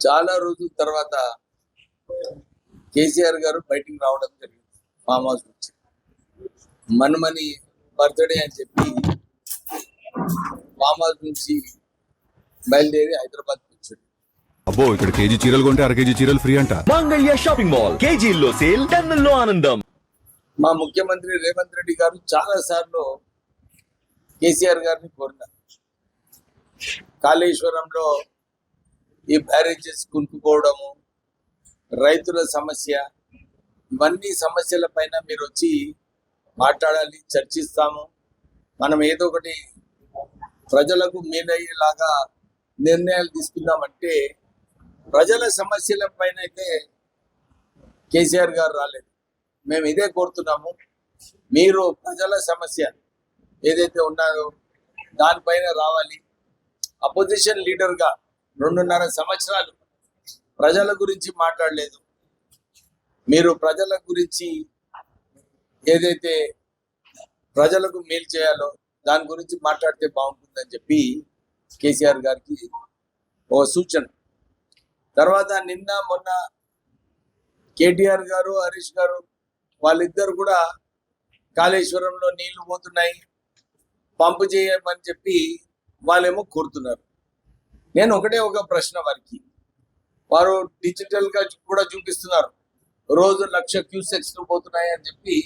చాలా రోజుల తర్వాత కేసీఆర్ గారు బయటికి రావడం జరిగింది ఫామ్ హౌస్ నుంచి. మన్మని బర్త్డే అని చెప్పి ఫామ్ హౌస్ నుంచి బయలుదేరి హైదరాబాద్ వచ్చాడు. అబ్బో, ఇక్కడ కేజీ చీరలు కొంటే అర కేజీ చీరలు ఫ్రీ అంట. మంగళ్య షాపింగ్ మాల్, కేజీల్లో సేల్, టన్నుల్లో ఆనందం. మా ముఖ్యమంత్రి రేవంత్ రెడ్డి గారు చాలా సార్లు కేసీఆర్ గారిని కోరినారు. కాళేశ్వరంలో ఈ బ్యారేజెస్ కుంటుకోవడము, రైతుల సమస్య, ఇవన్నీ సమస్యల పైన మీరు వచ్చి మాట్లాడాలి, చర్చిస్తాము. మనం ఏదో ఒకటి ప్రజలకు మేలయ్యేలాగా నిర్ణయాలు తీసుకుందామంటే ప్రజల సమస్యల పైన అయితే కేసీఆర్ గారు రాలేదు. మేము ఇదే కోరుతున్నాము, మీరు ప్రజల సమస్య ఏదైతే ఉన్నారో దానిపైన రావాలి. అపోజిషన్ లీడర్గా 2.5 సంవత్సరాలు ప్రజల గురించి మాట్లాడలేదు. మీరు ప్రజల గురించి ఏదైతే ప్రజలకు మేలు చేయాలో దాని గురించి మాట్లాడితే బాగుంటుందని చెప్పి కేసీఆర్ గారికి ఓ సూచన. తర్వాత నిన్న మొన్న కేటీఆర్ గారు, హరీష్ గారు వాళ్ళిద్దరు కూడా కాళేశ్వరంలో నీళ్లు పోతున్నాయి, పంపు చేయమని చెప్పి వాళ్ళేమో కోరుతున్నారు. నేను ఒక ప్రశ్న వారికి, వారు డిజిటల్ గా కూడా చూపిస్తున్నారు, రోజు 1,00,000 క్యూసెక్స్ పోతున్నాయి అని చెప్పి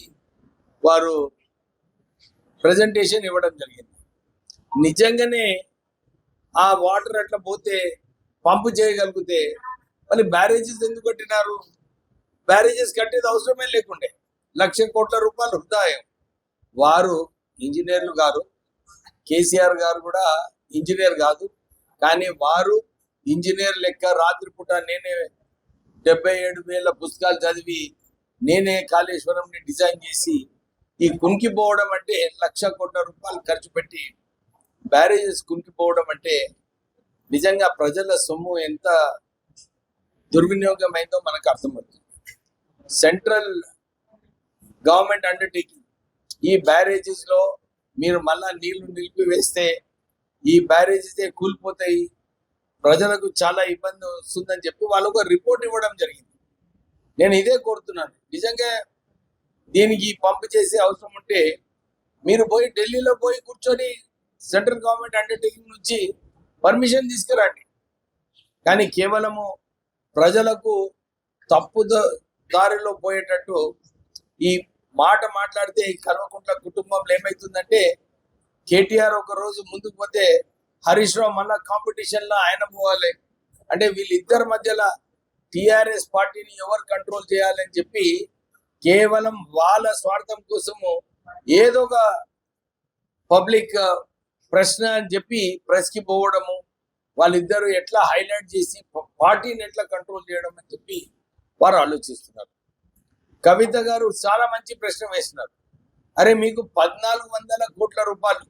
వారు ప్రజెంటేషన్ ఇవ్వడం జరిగింది. నిజంగానే ఆ వాటర్ అట్లా పోతే పంపు చేయగలిగితే మళ్ళీ బ్యారేజెస్ ఎందుకు కట్టినారు? బ్యారేజెస్ కట్టేది అవసరమే లేకుండే. 1,00,000 కోట్ల రూపాయలు వృధాయం. వారు ఇంజనీర్లు గారు, కేసీఆర్ గారు కూడా ఇంజనీర్ కాదు, కానీ వారు ఇంజనీర్ లెక్క రాత్రిపూట నేనే 77,000 పుస్తకాలు చదివి నేనే కాళేశ్వరంని డిజైన్ చేసి ఈ కుంకిపోవడం అంటే 1,00,000 కోట్ల రూపాయలు ఖర్చు పెట్టి బ్యారేజెస్ కుంకిపోవడం అంటే నిజంగా ప్రజల సొమ్ము ఎంత దుర్వినియోగం అయిందో మనకు అర్థమవుతుంది. సెంట్రల్ గవర్నమెంట్ అండర్టేకింగ్, ఈ బ్యారేజెస్ లో మీరు మళ్ళా నీళ్లు నిలిపివేస్తే ఈ బ్యారేజెస్ కూలిపోతాయి, ప్రజలకు చాలా ఇబ్బంది వస్తుందని చెప్పి వాళ్ళు ఒక రిపోర్ట్ ఇవ్వడం జరిగింది. నేను ఇదే కోరుతున్నాను, నిజంగా దీనికి పంపు చేసే అవసరం ఉంటే మీరు పోయి ఢిల్లీలో పోయి కూర్చొని సెంట్రల్ గవర్నమెంట్ అండర్టేకింగ్ నుంచి పర్మిషన్ తీసుకురండి. కానీ కేవలము ప్రజలకు తప్పు దారిలో పోయేటట్టు ఈ మాట మాట్లాడితే ఈ కల్వకుంట్ల కుటుంబంలో ఏమైతుందంటే కేటీఆర్ ఒక రోజు ముందుకు పోతే హరీష్ రావు మళ్ళా కాంపిటీషన్ లో ఆయన పోవాలి అంటే వీళ్ళిద్దరి మధ్యలో టిఆర్ఎస్ పార్టీని ఎవరు కంట్రోల్ చేయాలని చెప్పి కేవలం వాళ్ళ స్వార్థం కోసము ఏదో ఒక పబ్లిక్ ప్రశ్న అని చెప్పి ప్రెస్ కి పోవడము, వాళ్ళిద్దరు ఎట్లా హైలైట్ చేసి పార్టీని ఎట్లా కంట్రోల్ చేయడం అని చెప్పి వారు ఆలోచిస్తున్నారు. కవిత గారు చాలా మంచి ప్రశ్న వేసినారు. అరే, మీకు 1,400 కోట్ల రూపాయలు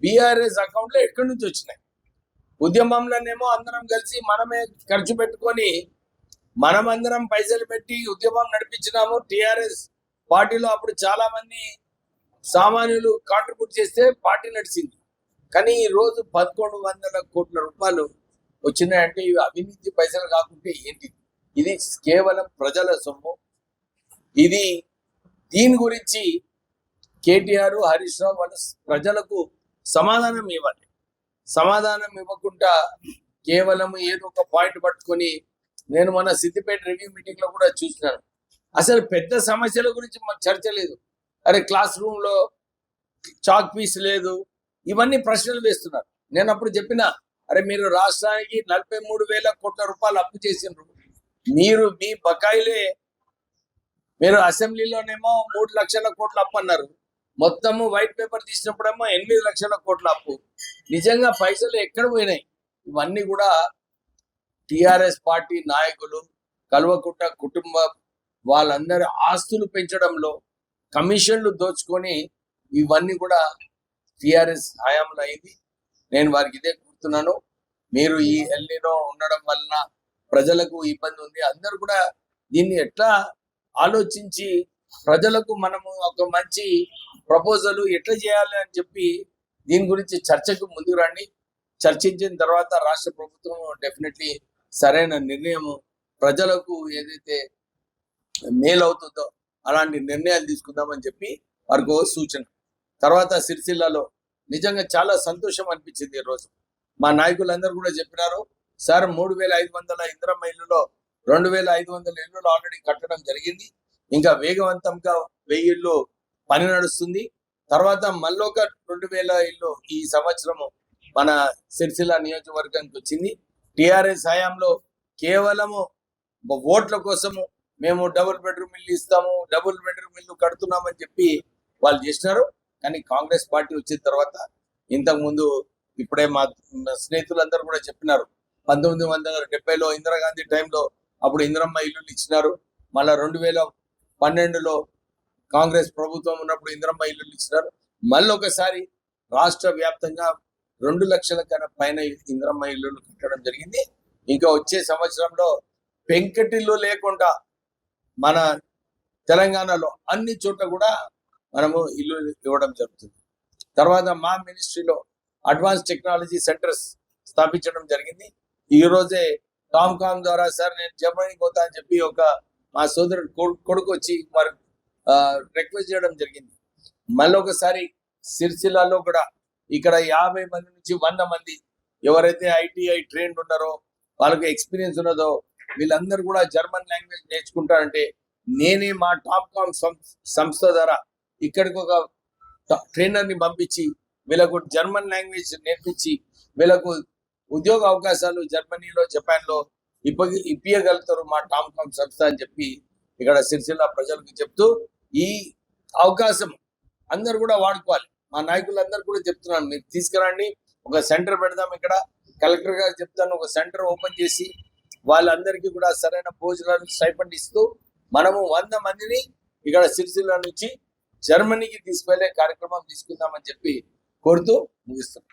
బీఆర్ఎస్ అకౌంట్ లో ఎక్కడి నుంచి వచ్చినాయి? ఉద్యమంలోనేమో అందరం కలిసి మనమే ఖర్చు పెట్టుకొని మనమందరం పైసలు పెట్టి ఉద్యమం నడిపించినాము. టిఆర్ఎస్ పార్టీలో అప్పుడు చాలా మంది సామాన్యులు కాంట్రిబ్యూట్ చేస్తే పార్టీ నడిచింది. కానీ ఈ రోజు 1,100 కోట్ల రూపాయలు వచ్చినాయంటే ఇవి అవినీతి పైసలు కాకుంటే ఏంటి? ఇది కేవలం ప్రజల సొమ్ము. ఇది దీని గురించి కేటీఆర్, హరీష్ రావు వాళ్ళ ప్రజలకు సమాధానం ఇవ్వాలి. సమాధానం ఇవ్వకుండా కేవలం ఏదో ఒక పాయింట్ పట్టుకొని, నేను మన సిద్దిపేట రివ్యూ మీటింగ్ లో కూడా చూసినాను, అసలు పెద్ద సమస్యల గురించి చర్చ లేదు. అరే, క్లాస్ రూమ్ లో చాక్ పీస్ లేదు, ఇవన్నీ ప్రశ్నలు వేస్తున్నారు. నేను అప్పుడు చెప్పిన, అరే మీరు రాష్ట్రానికి 43,000 కోట్ల రూపాయలు అప్పు చేసిండ్రు, మీరు మీ బకాయిలే మీరు అసెంబ్లీలోనేమో 3 లక్షల కోట్ల అప్పు అన్నారు, మొత్తము వైట్ పేపర్ తీసినప్పుడేమో 8 లక్షల కోట్ల అప్పు. నిజంగా పైసలు ఎక్కడ పోయినాయి? ఇవన్నీ కూడా టిఆర్ఎస్ పార్టీ నాయకులు, కల్వకుంట్ల కుటుంబం వాళ్ళందరి ఆస్తులు పెంచడంలో కమిషన్లు దోచుకొని ఇవన్నీ కూడా టిఆర్ఎస్ హయాంలో అయింది. నేను వారికి ఇదే కోరుతున్నాను, మీరు ఈ ఎల్నినో ఉండడం వలన ప్రజలకు ఇబ్బంది ఉంది, అందరూ కూడా దీన్ని ఎట్లా ఆలోచించి ప్రజలకు మనము ఒక మంచి ప్రపోజల్ ఎట్లా చేయాలి అని చెప్పి దీని గురించి చర్చకు ముందుకు రండి. చర్చించిన తర్వాత రాష్ట్ర ప్రభుత్వం డెఫినెట్లీ సరైన నిర్ణయము, ప్రజలకు ఏదైతే మేలు అవుతుందో అలాంటి నిర్ణయాలు తీసుకుందామని చెప్పి వారికి ఓ సూచన. తర్వాత సిరిసిల్లలో నిజంగా చాలా సంతోషం అనిపించింది ఈ రోజు. మా నాయకులందరూ కూడా చెప్పినారు, సార్ 3,500 ఇందిరమ్మ ఇల్లులో 2,500 ఇల్లులు ఆల్రెడీ కట్టడం జరిగింది. ఇంకా వేగవంతంగా 1000 ఇల్లు పని నడుస్తుంది. తర్వాత మళ్ళొక 2,000 ఇల్లు ఈ సంవత్సరము మన సిరిసిల్ల నియోజకవర్గానికి వచ్చింది. టిఆర్ఎస్ హయాంలో కేవలము ఓట్ల కోసము మేము డబుల్ బెడ్రూమ్ ఇల్లు ఇస్తాము, డబుల్ బెడ్రూమ్ ఇల్లు కడుతున్నామని చెప్పి వాళ్ళు చేసినారు. కానీ కాంగ్రెస్ పార్టీ వచ్చిన తర్వాత ఇంతకు ముందు ఇప్పుడే మా స్నేహితులందరూ కూడా చెప్పినారు, 1970లో ఇందిరాగాంధీ టైంలో అప్పుడు ఇందిరమ్మ ఇల్లులు ఇచ్చినారు. మళ్ళా 2012లో కాంగ్రెస్ ప్రభుత్వం ఉన్నప్పుడు ఇందిరమ్మ ఇల్లులు ఇచ్చినారు. మళ్ళీ ఒకసారి రాష్ట్ర వ్యాప్తంగా 2 లక్షల కన్నా పైన ఇందిరమ్మ ఇల్లులు కట్టడం జరిగింది. ఇంకా వచ్చే సంవత్సరంలో పెంకటిల్లు లేకుండా మన తెలంగాణలో అన్ని చోట్ల కూడా మనము ఇల్లు ఇవ్వడం జరుగుతుంది. తర్వాత మా మినిస్ట్రీలో అడ్వాన్స్ టెక్నాలజీ సెంటర్స్ స్థాపించడం జరిగింది. ఈ రోజే టామ్కామ్ ద్వారా సార్ నేను జర్మనీకి పోతా అని చెప్పి ఒక మా సోదరుడు కొడుకు వచ్చి వారు రిక్వెస్ట్ చేయడం జరిగింది. మళ్ళీ ఒకసారి సిరిసిల్లలో కూడా ఇక్కడ 50 మంది నుంచి 100 మంది ఎవరైతే ఐటీఐ ట్రైన్డ్ ఉన్నారో, వాళ్ళకి ఎక్స్పీరియన్స్ ఉన్నదో వీళ్ళందరూ కూడా జర్మన్ లాంగ్వేజ్ నేర్చుకుంటారంటే నేనే మా టాప్కామ్ సంస్థ ద్వారా ఇక్కడికి ఒక ట్రైనర్ ని పంపించి వీళ్ళకు జర్మన్ లాంగ్వేజ్ నేర్పించి వీళ్ళకు ఉద్యోగ అవకాశాలు జర్మనీలో, జపాన్ లో ఇప్పియగలుగుతారు మా టాప్కామ్ సంస్థ అని చెప్పి ఇక్కడ సిరిసిల్ల ప్రజలకు చెప్తూ, ఈ అవకాశం అందరు కూడా వాడుకోవాలి. మా నాయకులందరూ కూడా చెప్తున్నాను, మీరు తీసుకురండి, ఒక సెంటర్ పెడదాం. ఇక్కడ కలెక్టర్ గారు చెప్తాను, ఒక సెంటర్ ఓపెన్ చేసి వాళ్ళందరికీ కూడా సరైన భోజనాలు స్టైపెండ్ ఇస్తూ మనము 100 మందిని ఇక్కడ సిరిసిల్ల నుంచి జర్మనీకి తీసుకెళ్లే కార్యక్రమం తీసుకుందామని చెప్పి కోరుతూ ముగిస్తున్నాం.